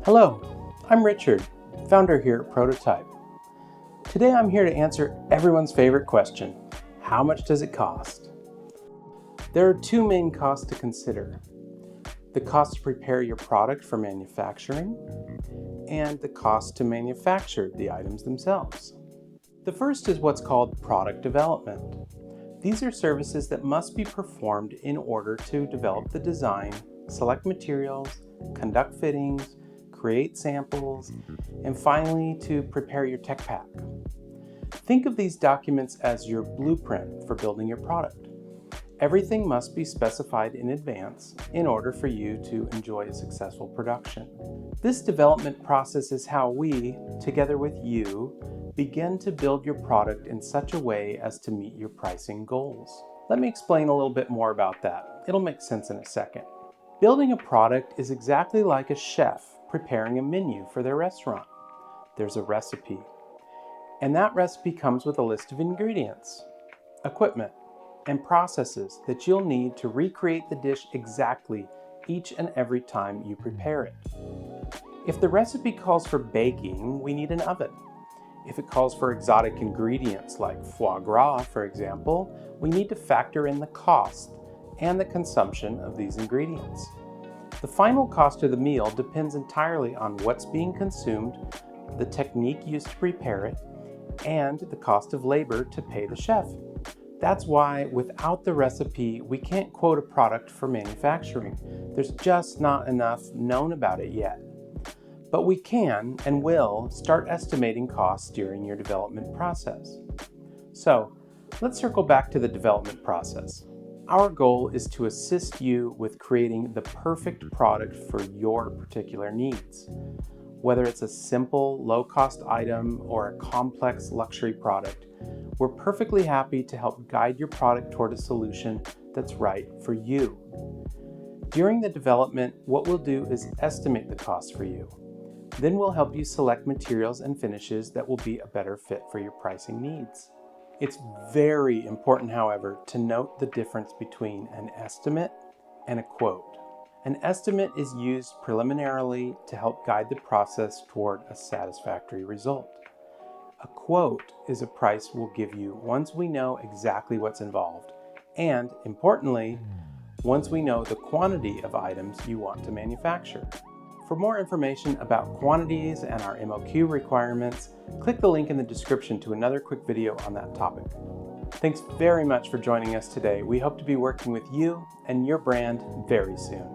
Hello, I'm Richard, founder here at Prototype. Today I'm here to answer everyone's favorite question: how much does it cost? There are two main costs to consider: the cost to prepare your product for manufacturing and the cost to manufacture the items themselves. The first is what's called product development. These are services that must be performed in order to develop the design, select materials, conduct fittings, create samples, and finally to prepare your tech pack. Think of these documents as your blueprint for building your product. Everything must be specified in advance in order for you to enjoy a successful production. This development process is how we, together with you, begin to build your product in such a way as to meet your pricing goals. Let me explain a little bit more about that. It'll make sense in a second. Building a product is exactly like a chef preparing a menu for their restaurant. There's a recipe, and that recipe comes with a list of ingredients, equipment, and processes that you'll need to recreate the dish exactly each and every time you prepare it. If the recipe calls for baking, we need an oven. If it calls for exotic ingredients like foie gras, for example, we need to factor in the cost and the consumption of these ingredients. The final cost of the meal depends entirely on what's being consumed, the technique used to prepare it, and the cost of labor to pay the chef. That's why without the recipe, we can't quote a product for manufacturing. There's just not enough known about it yet. But we can and will start estimating costs during your development process. So let's circle back to the development process. Our goal is to assist you with creating the perfect product for your particular needs. Whether it's a simple, low-cost item or a complex luxury product, we're perfectly happy to help guide your product toward a solution that's right for you. During the development, what we'll do is estimate the cost for you. Then we'll help you select materials and finishes that will be a better fit for your pricing needs. It's very important, however, to note the difference between an estimate and a quote. An estimate is used preliminarily to help guide the process toward a satisfactory result. A quote is a price we'll give you once we know exactly what's involved, and, importantly, once we know the quantity of items you want to manufacture. For more information about quantities and our MOQ requirements, click the link in the description to another quick video on that topic. Thanks very much for joining us today. We hope to be working with you and your brand very soon.